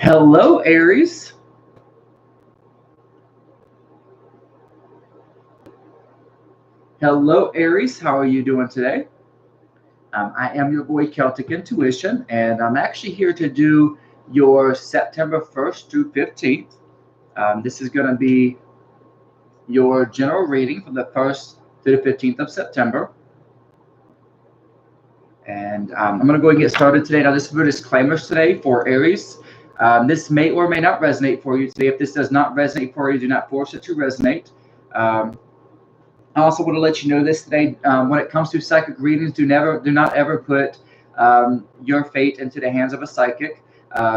Hello, Aries. Hello, Aries. How are you doing today? I am your boy Celtic Intuition, and I'm actually here to do your September 1st through 15th. This is going to be your general reading from the 1st to the 15th of September. And I'm going to go ahead and get started today. Now, this is for disclaimers today for Aries. This may or may not resonate for you today. If this does not resonate for you, do not force it to resonate. I also want to let you know this today. When it comes to psychic readings, do not ever put your fate into the hands of a psychic.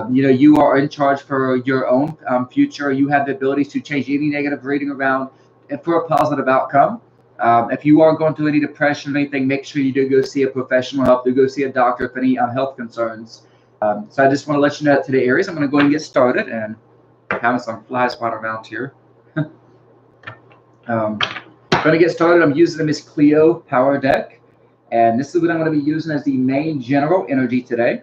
You are in charge for your own future. You have the ability to change any negative reading around and for a positive outcome. If you are going through any depression or anything, make sure you do go see a professional help. Do go see a doctor if any health concerns. So I just want to let you know that today, Aries, I'm going to go ahead and get started, and having some flies flying around here. I'm going to get started. I'm using the Miss Cleo Power Deck, and this is what I'm going to be using as the main general energy today.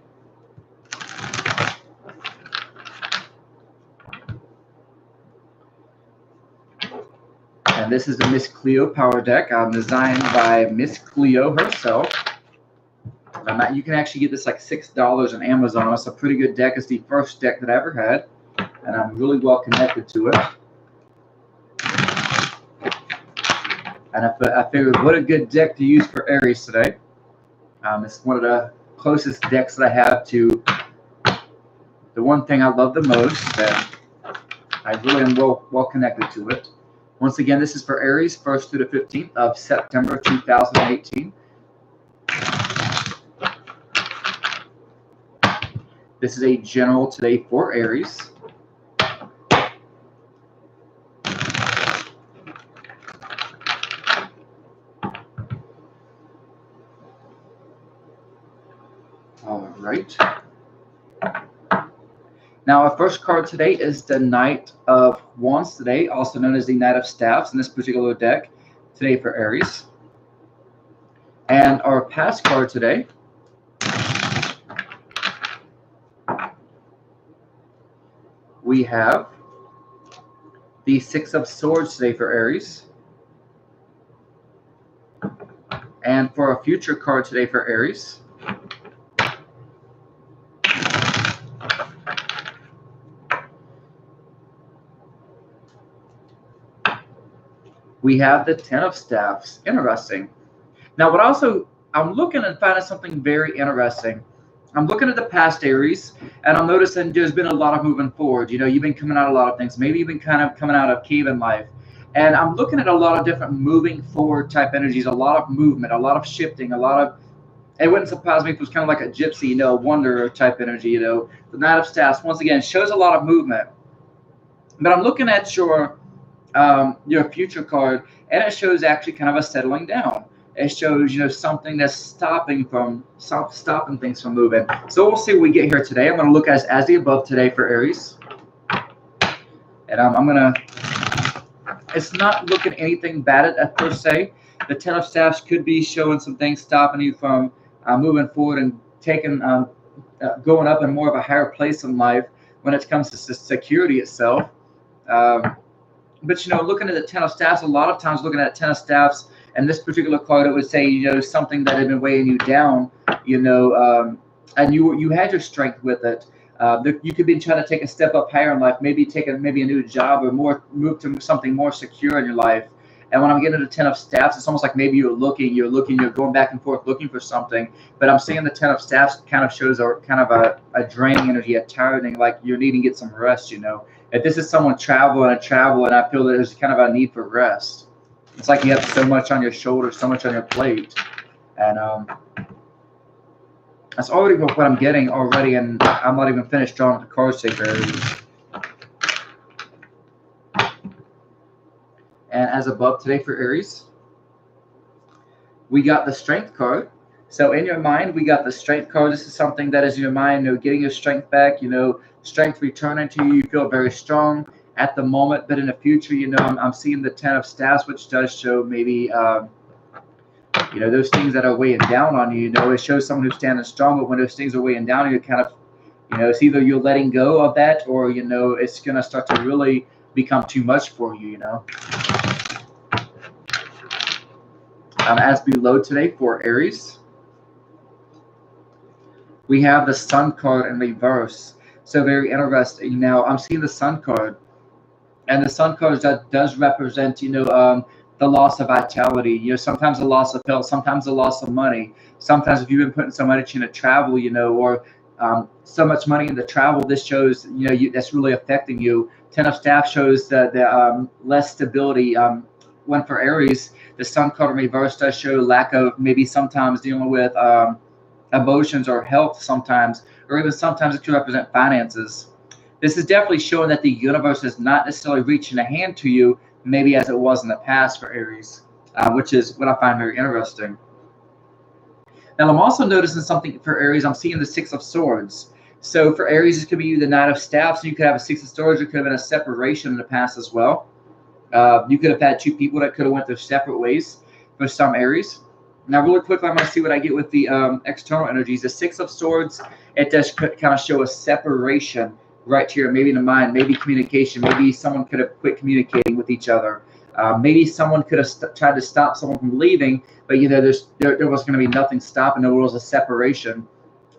And this is the Miss Cleo Power Deck, designed by Miss Cleo herself. You can actually get this like $6 on Amazon. It's a pretty good deck. It's the first deck that I ever had, and I'm really well connected to it. And I figured, what a good deck to use for Aries today. It's one of the closest decks that I have to the one thing I love the most, and I really am well connected to it. Once again, this is for Aries, 1st through the 15th of September 2018. This is a general today for Aries. All right. Now, our first card today is the Knight of Wands today, also known as the Knight of Staffs in this particular deck today for Aries. And our past card today we have the Six of Swords today for Aries. And for our future card today for Aries, we have the Ten of Staffs. Interesting. Now, I'm looking and finding something very interesting. I'm looking at the past Aries, and I'm noticing there's been a lot of moving forward. You've been coming out of a lot of things. Maybe you've been kind of coming out of cave-in life. And I'm looking at a lot of different moving forward type energies, a lot of movement, a lot of shifting, it wouldn't surprise me if it was kind of like a gypsy, a wanderer type energy, The Knight of Staffs, once again, shows a lot of movement. But I'm looking at your future card, and it shows actually kind of a settling down. It shows something that's stopping things from moving. So we'll see what we get here today. I'm going to look as the above today for Aries, and I'm gonna. It's not looking anything bad at per se. The Ten of Staffs could be showing some things stopping you from moving forward and taking going up in more of a higher place in life when it comes to security itself. But looking at the Ten of Staffs, a lot of times looking at Ten of Staffs and this particular card, it would say something that had been weighing you down, and you had your strength with it. You could be trying to take a step up higher in life, maybe take a new job or move to something more secure in your life. And when I'm getting to the Ten of Staffs, it's almost like maybe you're going back and forth looking for something. But I'm seeing the Ten of Staffs kind of shows a draining energy, a tiring, like you're needing to get some rest. If this is someone traveling, and I feel that there's kind of a need for rest. It's like you have so much on your shoulders, so much on your plate, and that's already what I'm getting already, and I'm not even finished drawing the cards today, Aries. And as above today for Aries, we got the Strength card. So in your mind, we got the Strength card. This is something that is in your mind, getting your strength back, strength returning to you. You feel very strong at the moment, but in the future, I'm seeing the Ten of Staffs, which does show maybe, those things that are weighing down on you. It shows someone who's standing strong, but when those things are weighing down on you, kind of It's either you're letting go of that, or it's going to start to really become too much for you. As below today for Aries, we have the Sun card in reverse. So very interesting. Now I'm seeing the Sun card, and the Sun card does represent, the loss of vitality. Sometimes the loss of health, sometimes the loss of money. Sometimes if you've been putting so much into travel, or so much money into travel, this shows, that's really affecting you. Ten of Staff shows the less stability. One for Aries, the Sun card in reverse does show lack of, maybe sometimes dealing with emotions or health sometimes, or even sometimes it could represent finances. This is definitely showing that the universe is not necessarily reaching a hand to you, maybe as it was in the past for Aries, which is what I find very interesting. Now, I'm also noticing something for Aries. I'm seeing the Six of Swords. So for Aries, it could be the Knight of Staffs. So you could have a Six of Swords. It could have been a separation in the past as well. You could have had two people that could have went their separate ways for some Aries. Now, really quickly, I'm going to see what I get with the external energies. The Six of Swords, it does kind of show a separation right here, maybe in the mind, maybe communication. Maybe someone could have quit communicating with each other. Maybe someone could have tried to stop someone from leaving, but there was going to be nothing stopping. There was a separation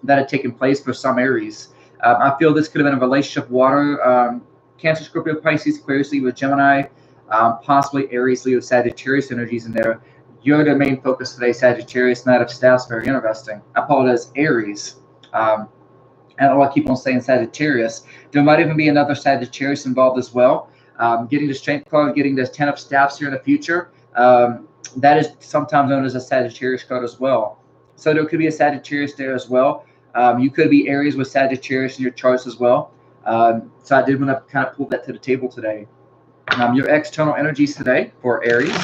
that had taken place for some Aries. I feel this could have been a relationship, water, Cancer, Scorpio, Pisces, Aquarius, Leo, Gemini, possibly Aries, Leo, Sagittarius energies in there. You're the main focus today, Sagittarius, Knight of Staffs, very interesting. I apologize, Aries. I don't know why I keep on saying Sagittarius. There might even be another Sagittarius involved as well. Getting the Strength card, getting the Ten of Staffs here in the future. That is sometimes known as a Sagittarius card as well. So there could be a Sagittarius there as well. You could be Aries with Sagittarius in your charts as well. So I did want to kind of pull that to the table today. Your external energies today for Aries.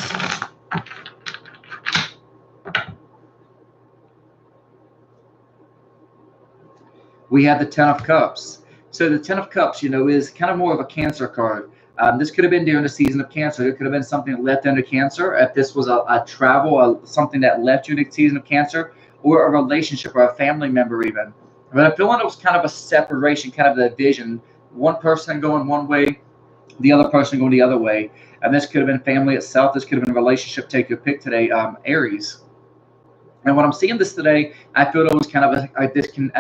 We have the Ten of Cups. So the Ten of Cups, is kind of more of a Cancer card. This could have been during the season of Cancer. It could have been something that left under Cancer. If this was a travel, something that left you in the season of Cancer, or a relationship or a family member even. But I feel like it was kind of a separation, kind of a division. One person going one way, the other person going the other way. And this could have been family itself. This could have been a relationship. Take your pick today, Aries. And when I'm seeing this today, I feel it was kind of a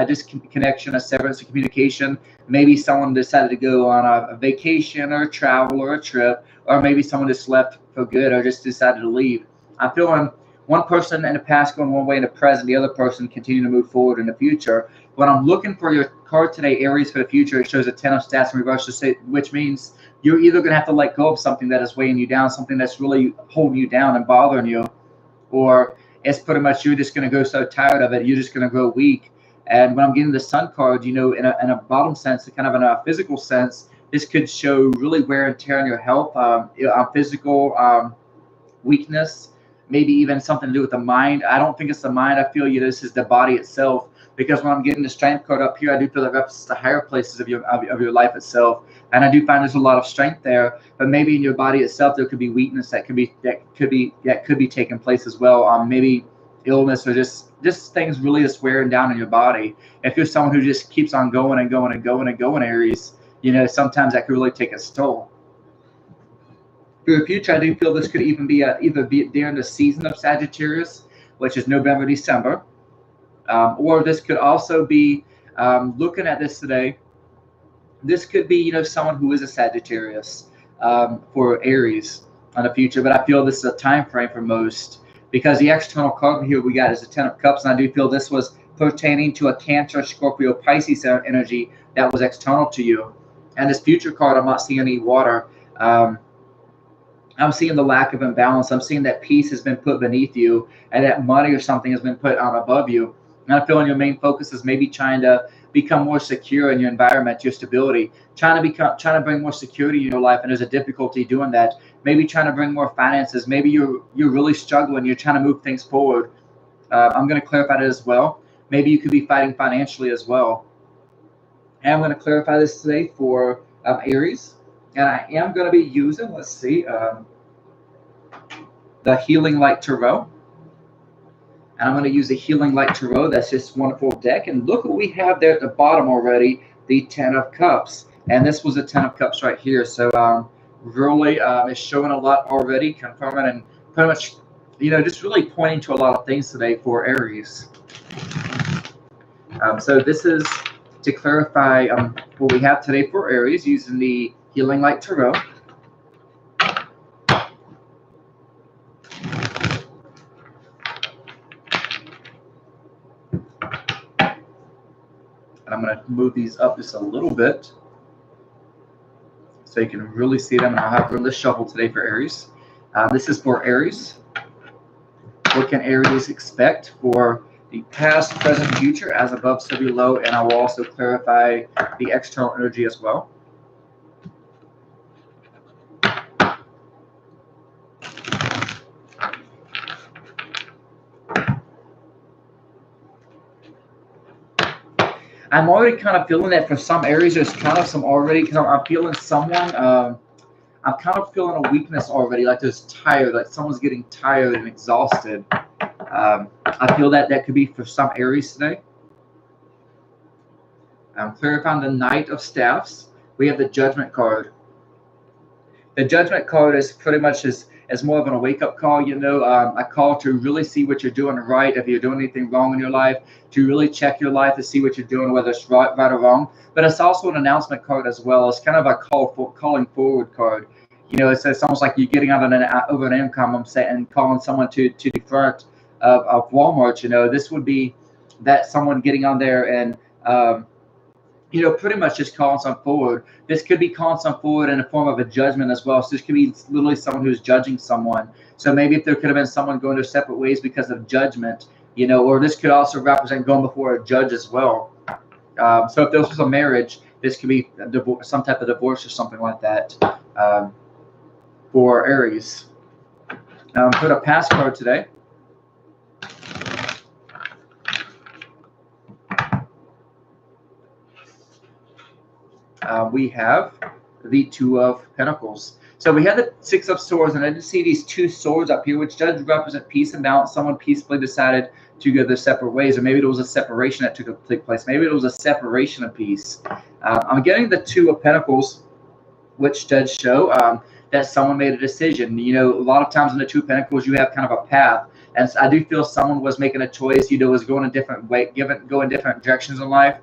disconnection, a severance of communication. Maybe someone decided to go on a vacation or a travel or a trip, or maybe someone just left for good or just decided to leave. I feel one person in the past going one way in the present, the other person continuing to move forward in the future. When I'm looking for your card today, Aries, for the future, it shows a Ten of Staffs in reverse, which means you're either going to have to let go of something that is weighing you down, something that's really holding you down and bothering you, or it's pretty much you're just going to go so tired of it, you're just going to grow weak. And when I'm getting the Sun card, in a bottom sense, kind of in a physical sense, this could show really wear and tear on your health, physical weakness, maybe even something to do with the mind. I don't think it's the mind. I feel this is the body itself. Because when I'm getting the Strength card up here, I do feel that represents the higher places of your life itself, and I do find there's a lot of strength there. But maybe in your body itself, there could be weakness that could be taking place as well. Maybe illness or just things really just wearing down on your body. If you're someone who just keeps on going and going and going and going, Aries, sometimes that could really take its toll. For the future, I do feel this could even be either be during the season of Sagittarius, which is November, December. Or this could also be, looking at this today, this could be, someone who is a Sagittarius for Aries in the future. But I feel this is a time frame for most, because the external card here we got is the Ten of Cups. And I do feel this was pertaining to a Cancer, Scorpio, Pisces energy that was external to you. And this future card, I'm not seeing any water. I'm seeing the lack of imbalance. I'm seeing that peace has been put beneath you, and that money or something has been put on above you. And I feel your main focus is maybe trying to become more secure in your environment, your stability, trying to bring more security in your life. And there's a difficulty doing that. Maybe trying to bring more finances. Maybe you're really struggling. You're trying to move things forward. I'm going to clarify that as well. Maybe you could be fighting financially as well. And I'm going to clarify this today for Aries. And I am going to be using, let's see, the Healing Light Tarot. And I'm going to use the Healing Light Tarot. That's just a wonderful deck. And look what we have there at the bottom already, the Ten of Cups. And this was the Ten of Cups right here. So really it's showing a lot already, confirming and pretty much, just really pointing to a lot of things today for Aries. So this is to clarify what we have today for Aries using the Healing Light Tarot. And I'm going to move these up just a little bit so you can really see them. And I'll have the shuffle today for Aries. This is for Aries. What can Aries expect for the past, present, future, as above, so below? And I will also clarify the external energy as well. I'm already kind of feeling that for some Aries, there's kind of some already, because I'm feeling someone, I'm kind of feeling a weakness already, like there's tired, like someone's getting tired and exhausted. I feel that could be for some Aries today. I'm clarifying the Knight of Staffs. We have the Judgment card. The Judgment card is pretty much as more of a wake-up call, a call to really see what you're doing right, if you're doing anything wrong in your life, to really check your life to see what you're doing, whether it's right or wrong. But it's also an announcement card as well. It's kind of a calling forward card. It's almost like you're getting out over an income, I'm saying, and calling someone to the front of Walmart. This would be that someone getting on there and pretty much just calling some forward. This could be calling some forward in the form of a judgment as well. So this could be literally someone who's judging someone. So maybe if there could have been someone going their separate ways because of judgment, or this could also represent going before a judge as well. So if this was a marriage, this could be a divorce, some type of divorce or something like that for Aries. Put a past card today. We have the Two of Pentacles. So we have the Six of Swords, and I just see these two swords up here, which does represent peace and balance. Someone peacefully decided to go their separate ways, or maybe it was a separation that took place. Maybe it was a separation of peace. I'm getting the Two of Pentacles, which does show that someone made a decision. A lot of times in the Two of Pentacles, you have kind of a path. And so I do feel someone was making a choice, was going a different way, going different directions in life.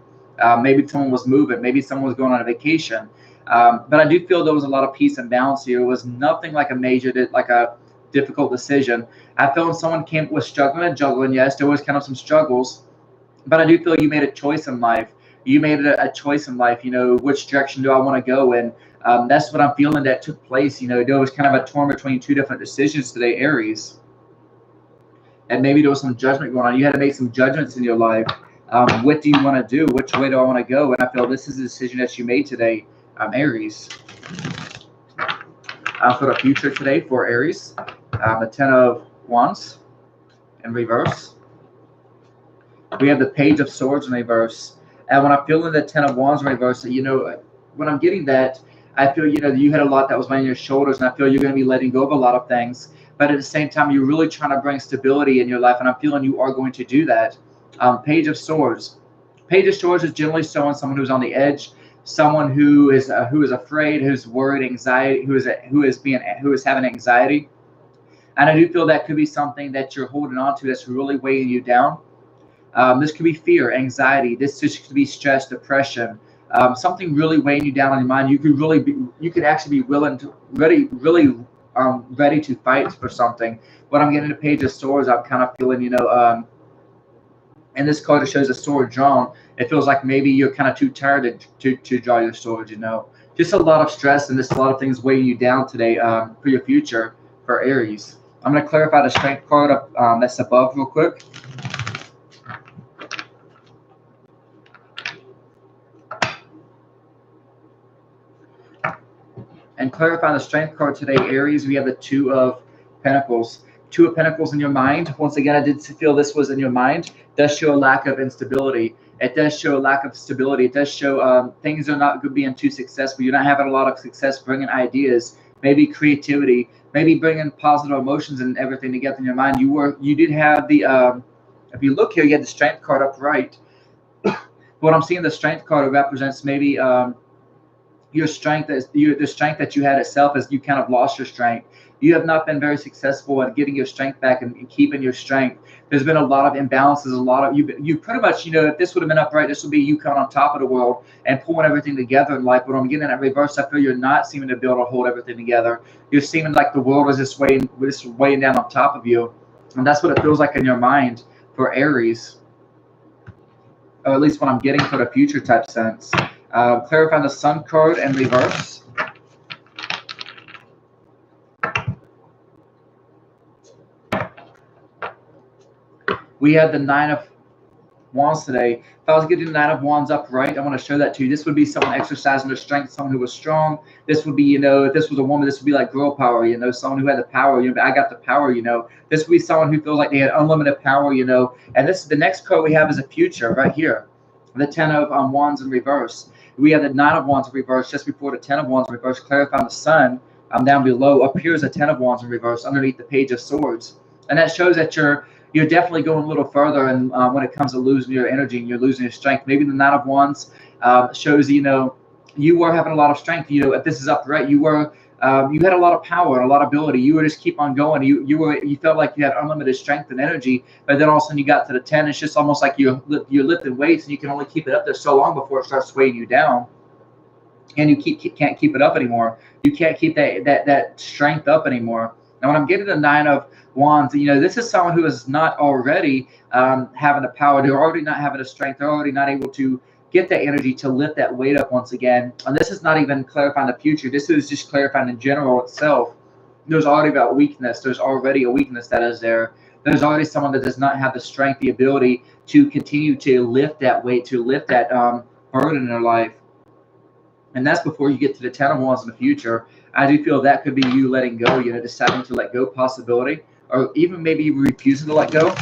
Maybe someone was moving. Maybe someone was going on a vacation. But I do feel there was a lot of peace and balance here. It was nothing like a difficult decision. I feel when someone was struggling and juggling, yes, there was kind of some struggles. But I do feel you made a choice in life. You made a choice in life, which direction do I want to go in? That's what I'm feeling that took place. There was kind of a torn between two different decisions today, Aries. And maybe there was some judgment going on. You had to make some judgments in your life. What do you want to do? Which way do I want to go? And I feel this is a decision that you made today, Aries. For the future today for Aries, the Ten of Wands in reverse. We have the Page of Swords in reverse. And when I'm feeling the Ten of Wands in reverse, when I'm getting that, I feel, you had a lot that was on your shoulders, and I feel you're going to be letting go of a lot of things. But at the same time, you're really trying to bring stability in your life, and I'm feeling you are going to do that. Page of Swords. Page of Swords is generally showing someone who's on the edge, someone who is afraid, who's worried, anxiety, who is having anxiety. And I do feel that could be something that you're holding on to that's really weighing you down. This could be fear, anxiety. This could be stress, depression. Something really weighing you down on your mind. You could actually be ready to fight for something. When I'm getting the Page of Swords, I'm kind of feeling, and this card shows a sword drawn. It feels like maybe you're kind of too tired to draw your sword, Just a lot of stress and just a lot of things weighing you down today for your future for Aries. I'm going to clarify the Strength card that's above real quick. And clarify the Strength card today, Aries, we have the Two of Pentacles. Two of Pentacles in your mind. Once again, I did feel this was in your mind. It does show a lack of instability. It does show a lack of stability. It does show things are not being too successful. You're not having a lot of success bringing ideas, maybe creativity, maybe bringing positive emotions and everything together in your mind. You did have the If you look here, you had the Strength card upright. What I'm seeing, the Strength card represents maybe your strength, the strength that you had itself, as you kind of lost your strength. You have not been very successful at getting your strength back and keeping your strength. There's been a lot of imbalances, a lot of you pretty much, if this would have been upright, this would be you coming on top of the world and pulling everything together in life. But I'm getting at reverse, I feel you're not seeming to be able to hold everything together. You're seeming like the world is just weighing down on top of you. And that's what it feels like in your mind for Aries, or at least what I'm getting for the future type sense. Clarifying the Sun card in reverse. We had the Nine of Wands today. If I was getting the Nine of Wands upright, I want to show that to you. This would be someone exercising their strength, someone who was strong. This would be, if this was a woman, this would be like girl power, someone who had the power, I got the power, This would be someone who feels like they had unlimited power, And this is the next card we have is a future right here. The Ten of Wands in reverse. We have the Nine of Wands in reverse just before the Ten of Wands in reverse, clarifying the Sun. Down below appears a Ten of Wands in reverse underneath the Page of Swords. And that shows that you're definitely going a little further, and when it comes to losing your energy and you're losing your strength. Maybe the Nine of Wands shows you were having a lot of strength. If this is upright, you had a lot of power and a lot of ability. You were just keep on going. You felt like you had unlimited strength and energy, but then all of a sudden you got to the 10. It's just almost like you're lifting weights, and you can only keep it up there so long before it starts weighing you down, and you can't keep it up anymore. You can't keep that strength up anymore. Now, when I'm getting the Nine of Wands, this is someone who is not already having the power. They're already not having the strength. They're already not able to get that energy to lift that weight up once again. And this is not even clarifying the future. This is just clarifying in general itself. There's already about weakness. There's already a weakness that is there. There's already someone that does not have the strength, the ability to continue to lift that weight, to lift that burden in their life. And that's before you get to the Ten of Wands in the future. I do feel that could be you letting go, deciding to let go possibility, or even maybe refusing to let go.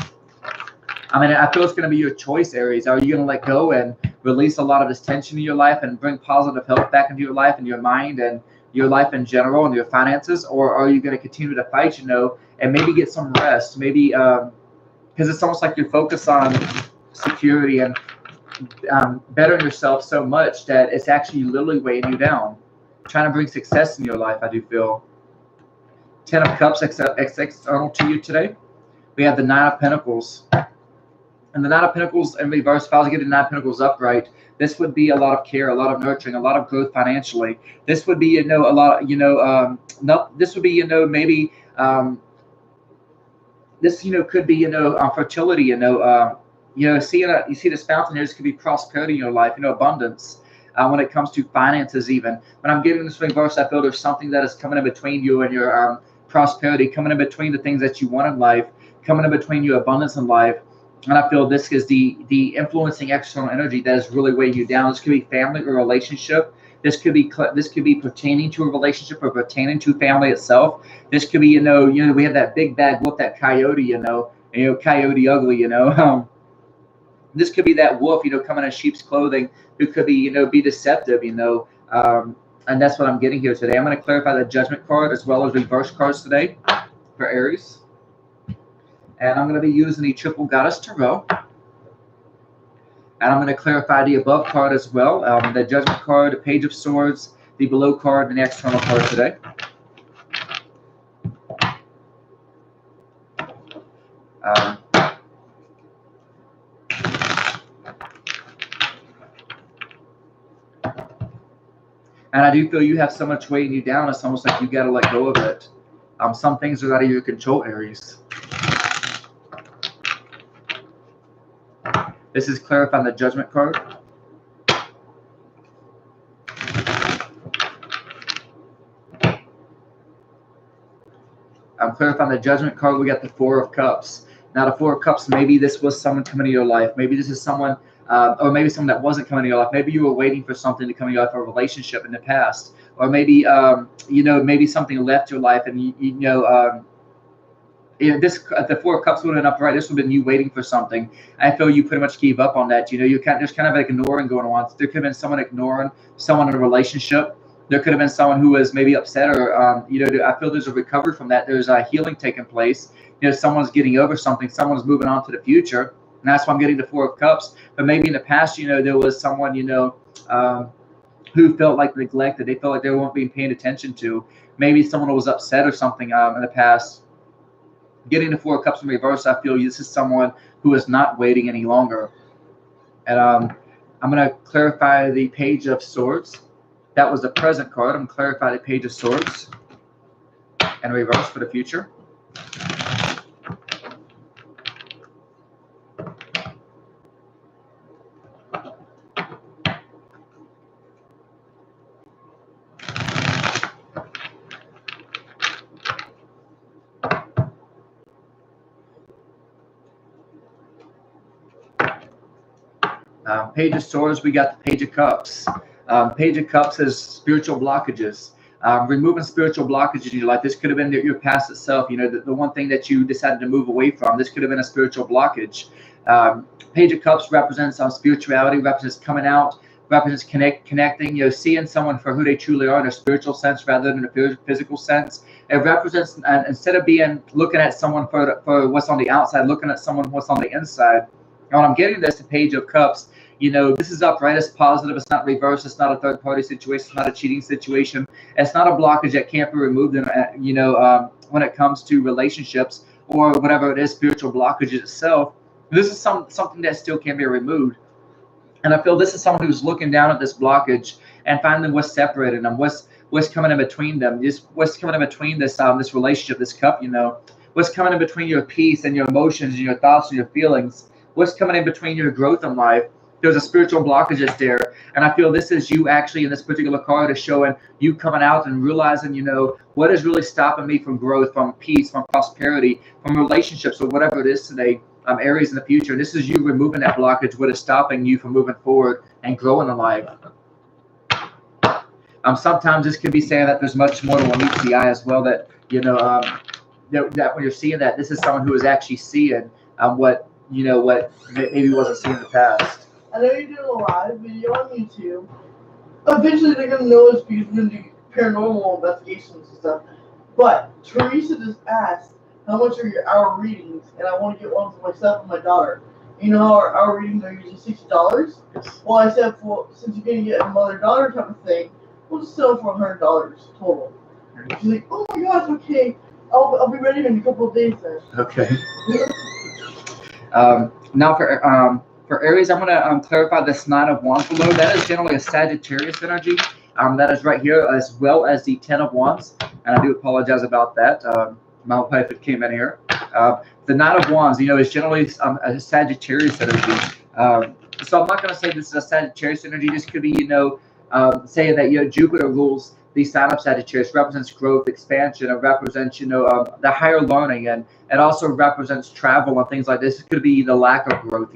I feel it's going to be your choice, Aries. Are you going to let go and release a lot of this tension in your life and bring positive health back into your life and your mind and your life in general and your finances? Or are you going to continue to fight, and maybe get some rest? Maybe, because it's almost like you're focused on security and bettering yourself so much that it's actually literally weighing you down. Trying to bring success in your life, I do feel. Ten of Cups external to you today. We have the Nine of Pentacles. And the Nine of Pentacles in reverse, if I was getting the Nine of Pentacles upright, this would be a lot of care, a lot of nurturing, a lot of growth financially. This would be, a lot, this would be, maybe, this, could be, fertility, you see this fountain here, this could be prosperity in your life, abundance. When it comes to finances, even when I'm getting this reverse, I feel there's something that is coming in between you and your prosperity, coming in between the things that you want in life, coming in between your abundance in life. And I feel this is the influencing external energy that is really weighing you down. This could be family or relationship. This could be pertaining to a relationship or pertaining to family itself. This could be, we have that big bad wolf, that coyote, coyote ugly, this could be that wolf, coming in sheep's clothing, who could be, be deceptive, and that's what I'm getting here today. I'm going to clarify the Judgment card as well as reverse cards today for Aries. And I'm going to be using the Triple Goddess Tarot. And I'm going to clarify the above card as well. The Judgment card, the Page of Swords, the below card, and the external card today. And I do feel you have so much weighing you down, it's almost like you got to let go of it. Some things are out of your control, Aries. This is clarifying the Judgment card. I'm clarifying the Judgment card. We got the Four of Cups. Now, the Four of Cups, maybe this was someone coming to your life. Maybe this is someone, or maybe someone that wasn't coming to your life. Maybe you were waiting for something to come to your life, a relationship in the past. Or maybe, maybe something left your life, and the Four of Cups would have been upright. This would have been you waiting for something. I feel you pretty much gave up on that. There's kind of like ignoring going on. There could have been someone ignoring someone in a relationship. There could have been someone who was maybe upset, or I feel there's a recovery from that. There's a healing taking place. Someone's getting over something. Someone's moving on to the future. And that's why I'm getting the Four of Cups. But maybe in the past, there was someone, who felt like neglected. They felt like they weren't being paid attention to. Maybe someone was upset or something in the past. Getting the Four of Cups in reverse, I feel this is someone who is not waiting any longer. And I'm going to clarify the Page of Swords. That was the present card. I'm going to clarify the Page of Swords and reverse for the future. Page of Swords, we got the Page of Cups. Page of Cups is spiritual blockages. Removing spiritual blockages in your life. This could have been your past itself, the one thing that you decided to move away from. This could have been a spiritual blockage. Page of Cups represents spirituality, represents coming out, represents connecting, seeing someone for who they truly are in a spiritual sense rather than a physical sense. It represents, instead of looking at someone for what's on the outside, looking at someone what's on the inside. And when I'm getting this, the Page of Cups, this is upright, it's positive, it's not reverse, it's not a third-party situation, it's not a cheating situation, it's not a blockage that can't be removed, when it comes to relationships or whatever it is, spiritual blockages itself. This is something that still can be removed. And I feel this is someone who's looking down at this blockage and finding what's separating them, what's coming in between them, what's coming in between this relationship, this cup, what's coming in between your peace and your emotions and your thoughts and your feelings, what's coming in between your growth in life. There's a spiritual blockage that's there. And I feel this is you actually in this particular card is showing you coming out and realizing, what is really stopping me from growth, from peace, from prosperity, from relationships, or whatever it is today, Aries in the future. And this is you removing that blockage, what is stopping you from moving forward and growing in life. Sometimes this could be saying that there's much more to what meets the eye as well, that, that when you're seeing that, this is someone who is actually seeing what maybe wasn't seen in the past. I know you did a live video on YouTube. Eventually they're going to know us because we're going to do paranormal investigations and stuff. But Teresa just asked, how much are your hour readings? And I want to get one for myself and my daughter. You know how our hour readings are usually $60? Well, I said, well, since you're going to get a mother-daughter type of thing, we'll just sell for $100 total. She's like, oh my gosh, okay. I'll be ready in a couple of days then. Okay. Now for Aries, I'm going to clarify this Nine of Wands below. That is generally a Sagittarius energy. That is right here, as well as the Ten of Wands. And I do apologize about that. My wife came in here. The Nine of Wands, is generally a Sagittarius energy. So I'm not going to say this is a Sagittarius energy. This could be, saying that Jupiter rules the sign of Sagittarius, represents growth, expansion. It represents, the higher learning, and it also represents travel and things like this. It could be the lack of growth,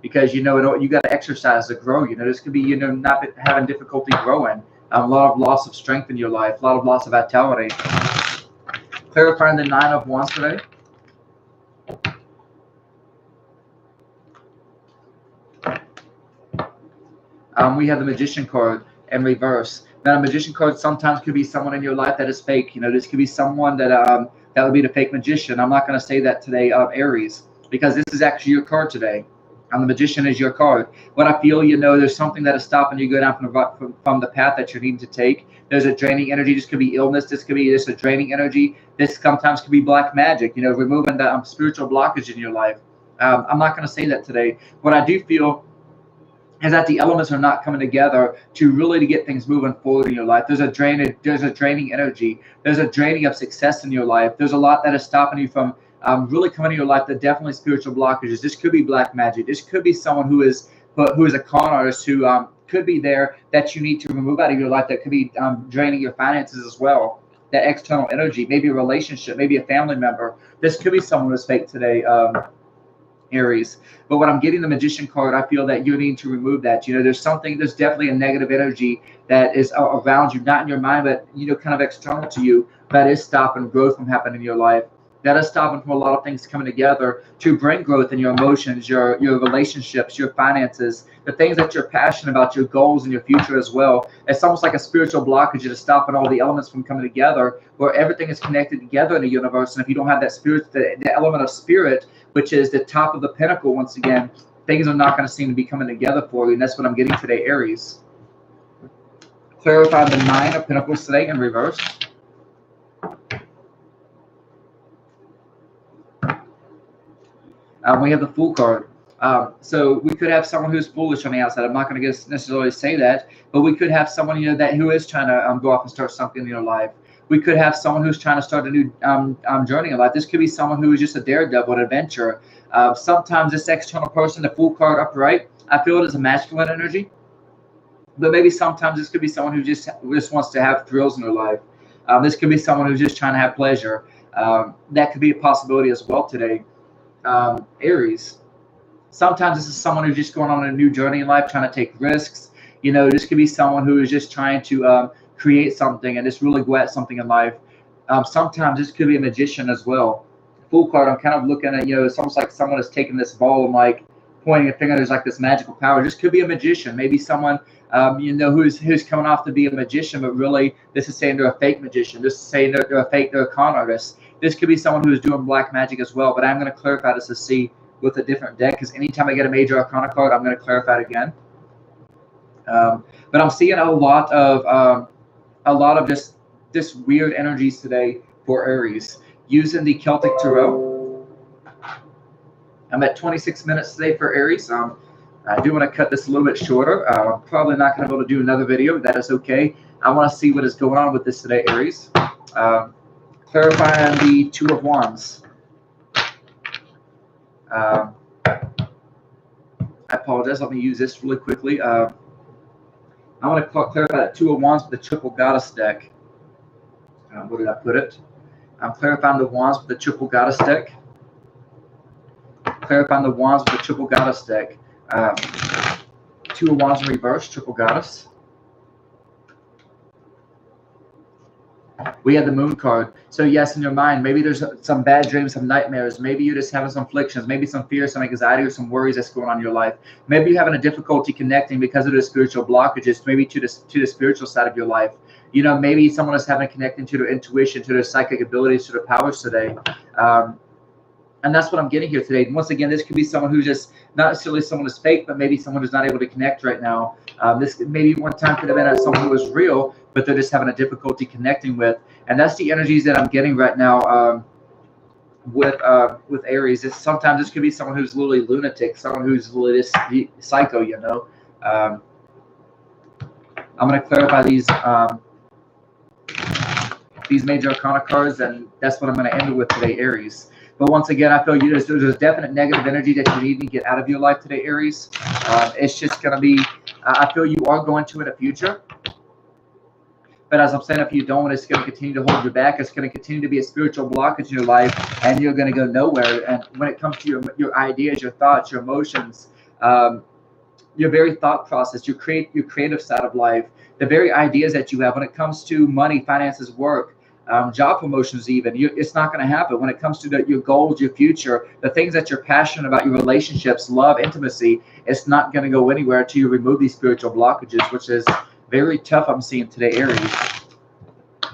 because you got to exercise to grow. This could be not having difficulty growing. A lot of loss of strength in your life, a lot of loss of vitality. Clarifying the Nine of Wands today. We have the Magician card in reverse. Now, a Magician card sometimes could be someone in your life that is fake. This could be someone that that would be the fake magician. I'm not going to say that today, Aries, because this is actually your card today. And the Magician is your card. What I feel, there's something that is stopping you going down from the path that you're needing to take. There's a draining energy. This could be illness. This could be just a draining energy. This sometimes could be black magic, removing the spiritual blockage in your life. I'm not going to say that today. What I do feel is that the elements are not coming together to get things moving forward in your life. There's a draining energy. There's a draining of success in your life. There's a lot that is stopping you from really coming to your life. That definitely spiritual blockages. This could be black magic. This could be someone who is a con artist who could be there that you need to remove out of your life. That could be draining your finances as well. That external energy, maybe a relationship, maybe a family member. This could be someone who's fake today, Aries. But when I'm getting the Magician card, I feel that you need to remove that. There's definitely a negative energy that is around you, not in your mind, but kind of external to you, that is stopping growth from happening in your life. That is stopping from a lot of things coming together to bring growth in your emotions, your relationships, your finances, the things that you're passionate about, your goals and your future as well. It's almost like a spiritual blockage that is stopping all the elements from coming together, where everything is connected together in the universe. And if you don't have that spirit, the element of spirit, which is the top of the pinnacle, once again, things are not going to seem to be coming together for you. And that's what I'm getting today, Aries. Clarify the Nine of Pentacles today in reverse. We have the Fool card. So we could have someone who's foolish on the outside. I'm not going to necessarily say that, but we could have someone, that who is trying to go off and start something in your life. We could have someone who's trying to start a new journey in life. This could be someone who is just a daredevil, an adventurer. Sometimes this external person, the Fool card upright, I feel it is a masculine energy. But maybe sometimes this could be someone who just wants to have thrills in their life. This could be someone who's just trying to have pleasure. That could be a possibility as well today. Aries. Sometimes this is someone who's just going on a new journey in life, trying to take risks. This could be someone who is just trying to create something and just really go at something in life. Sometimes this could be a magician as well. Fool card, I'm kind of looking at, it's almost like someone is taking this ball and like pointing a finger. There's like this magical power. This could be a magician. Maybe someone, who's coming off to be a magician, but really this is saying they're a fake magician. This is saying they're a con artist. This could be someone who is doing black magic as well, but I'm going to clarify this to see with a different deck, because anytime I get a major arcana card, I'm going to clarify it again. But I'm seeing a lot of just this weird energies today for Aries. Using the Celtic Tarot, I'm at 26 minutes today for Aries. I do want to cut this a little bit shorter. I'm probably not going to be able to do another video. That is okay. I want to see what is going on with this today, Aries. Clarifying the Two of Wands. I apologize. Let me use this really quickly. I want to clarify that Two of Wands with the Triple Goddess deck. Where did I put it? I'm clarifying the Wands with the Triple Goddess deck. Clarifying the Wands with the Triple Goddess deck. Two of Wands in reverse, Triple Goddess. We had the Moon card. So yes, in your mind, maybe there's some bad dreams, some nightmares. Maybe you're just having some afflictions, maybe some fear, some anxiety, or some worries that's going on in your life. Maybe you're having a difficulty connecting because of the spiritual blockages, maybe to the spiritual side of your life. Maybe someone is having connecting to their intuition, to their psychic abilities, to their powers today. And that's what I'm getting here today. Once again, this could be someone who's just not necessarily someone who's fake, but maybe someone who's not able to connect right now. This maybe one time could have been someone who was real, but they're just having a difficulty connecting with. And that's the energies that I'm getting right now with Aries. Sometimes this could be someone who's literally lunatic, someone who's literally just psycho. I'm going to clarify these major arcana cards, and that's what I'm going to end it with today, Aries. But once again, I feel there's definite negative energy that you need to get out of your life today, Aries. It's just going to be, I feel you are going to in the future. But as I'm saying, if you don't, it's going to continue to hold you back. It's going to continue to be a spiritual blockage in your life, and you're going to go nowhere. And when it comes to your ideas, your thoughts, your emotions, your very thought process, your creative side of life, the very ideas that you have when it comes to money, finances, work, job promotions, even, it's not going to happen. When it comes to your goals, your future, the things that you're passionate about, your relationships, love, intimacy, it's not going to go anywhere until you remove these spiritual blockages, which is very tough. I'm seeing today, Aries.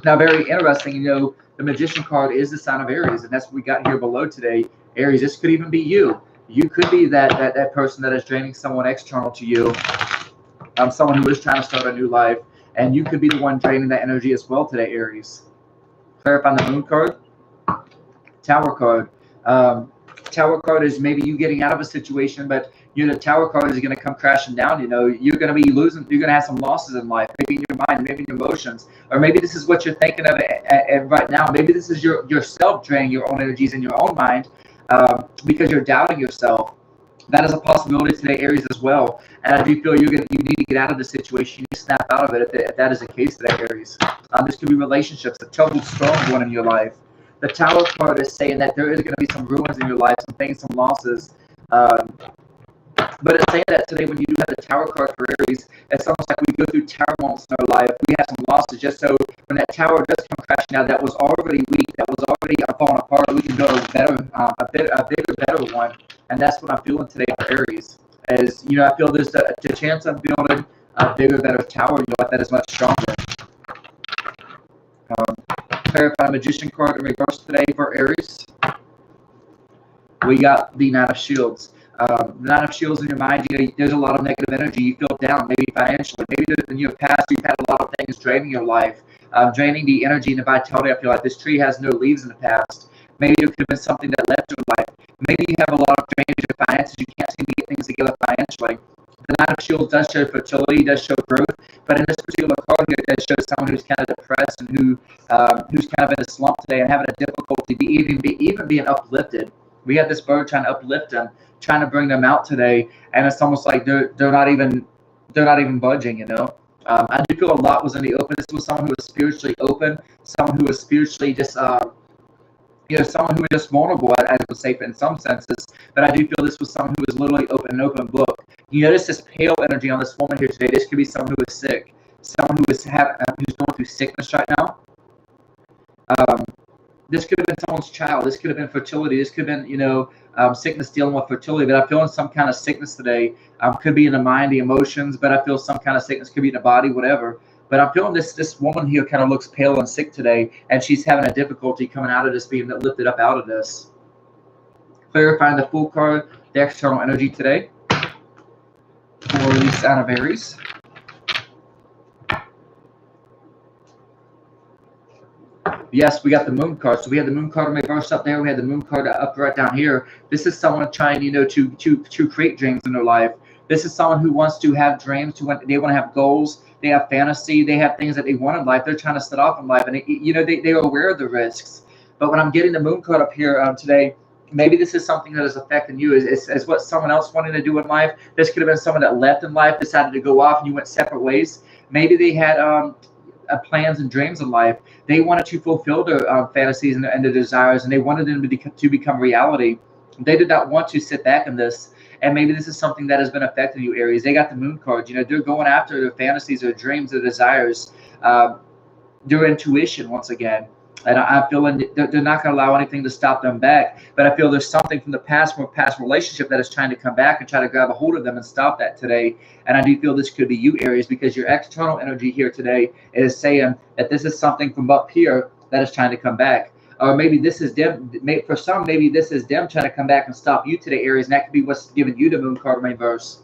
Now, very interesting, the Magician card is the sign of Aries, and that's what we got here below today. Aries, this could even be you. You could be that person that is draining someone external to you, someone who is trying to start a new life, and you could be the one draining that energy as well today, Aries. Clarifying the Moon card. Tower card. Tower card is maybe you getting out of a situation, but the Tower card is going to come crashing down. You're going to be losing. You're going to have some losses in life, maybe in your mind, maybe in your emotions, or maybe this is what you're thinking of right now. Maybe this is yourself draining your own energies in your own mind because you're doubting yourself. That is a possibility today, Aries, as well. And I do feel you need to get out of the situation. You need to snap out of it if that is the case today, Aries. This could be relationships, a troubled storm going in your life. The Tower card is saying that there is going to be some ruins in your life, some things, some losses. But it's saying that today, when you do have the Tower card for Aries, it's almost like we go through tower moments in our life. We have some losses, just so when that tower does come crashing out, that was already weak, that was already falling apart, we can build a better, a bigger, better one. And that's what I'm feeling today for Aries. As you know, I feel there's the chance of building a bigger, better tower in your life that is much stronger. Clarify Magician card in reverse today for Aries. We got the Knight of Shields. The Knight of Shields in your mind, you know, there's a lot of negative energy. You feel down, maybe financially. Maybe in your past, you've had a lot of things draining your life, draining the energy and the vitality of your life. This tree has no leaves in the past. Maybe it could have been something that left your life. Maybe you have a lot of drainage of finances. You can't seem to get things together financially. The Knight of Shields does show fertility, does show growth, but in this particular card here, it does show someone who's kind of depressed and who's kind of in a slump today and having a difficulty even being uplifted. We have this bird trying to uplift them, trying to bring them out today, and it's almost like they're not even budging. You know, I do feel a lot was in the open. This was someone who was spiritually open, someone who was spiritually just someone who was just vulnerable, as would say in some senses. But I do feel this was someone who was literally an open book. You notice this pale energy on this woman here today. This could be someone who is sick, someone who's going through sickness right now. This could have been someone's child. This could have been fertility. This could have been, sickness dealing with fertility. But I'm feeling some kind of sickness today. Could be in the mind, the emotions, but I feel some kind of sickness. Could be in the body, whatever. But I'm feeling this woman here kind of looks pale and sick today, and she's having a difficulty coming out of this, being lifted up out of this. Clarifying the Fool card, the external energy today for the sign of Aries. Yes, we got the Moon card. So we had the Moon card reversed up there. We had the Moon card up right down here. This is someone trying, to create dreams in their life. This is someone who wants to have dreams. They want to have goals. They have fantasy. They have things that they want in life. They're trying to set off in life, and they are aware of the risks. But when I'm getting the Moon card up here today, maybe this is something that is affecting you. Is what someone else wanted to do in life. This could have been someone that left in life, decided to go off, and you went separate ways. Maybe they had plans and dreams in life. They wanted to fulfill their fantasies and their desires, and they wanted them to become reality. They did not want to sit back in this, and maybe this is something that has been affecting you, Aries. They got the Moon card. They're going after their fantasies, their dreams, their desires, their intuition once again. And I'm feeling they're not going to allow anything to stop them back. But I feel there's something from the past relationship that is trying to come back and try to grab a hold of them and stop that today. And I do feel this could be you, Aries, because your external energy here today is saying that this is something from up here that is trying to come back. Or maybe this is them. For some, maybe this is them trying to come back and stop you today, Aries. And that could be what's giving you the Moon card reverse.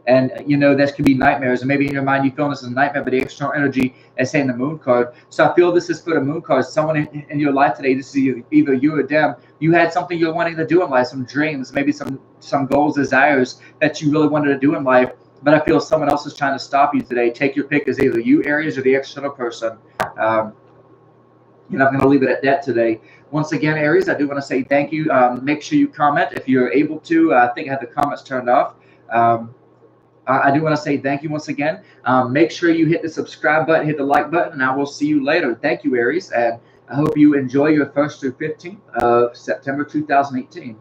And that could be nightmares, and maybe in your mind you feel this is a nightmare, but the external energy is saying the Moon card. So I feel this is for the Moon card. Someone in your life today, this is either you or them. You had something you're wanting to do in life, some dreams, maybe some goals, desires that you really wanted to do in life. But I feel someone else is trying to stop you today. Take your pick, is either you, Aries, or the external person. I'm going to leave it at that today. Once again, Aries, I do want to say thank you. Make sure you comment if you're able to. I think I have the comments turned off. I do want to say thank you once again. Make sure you hit the subscribe button, hit the like button, and I will see you later. Thank you, Aries, and I hope you enjoy your 1st through 15th of September 2018.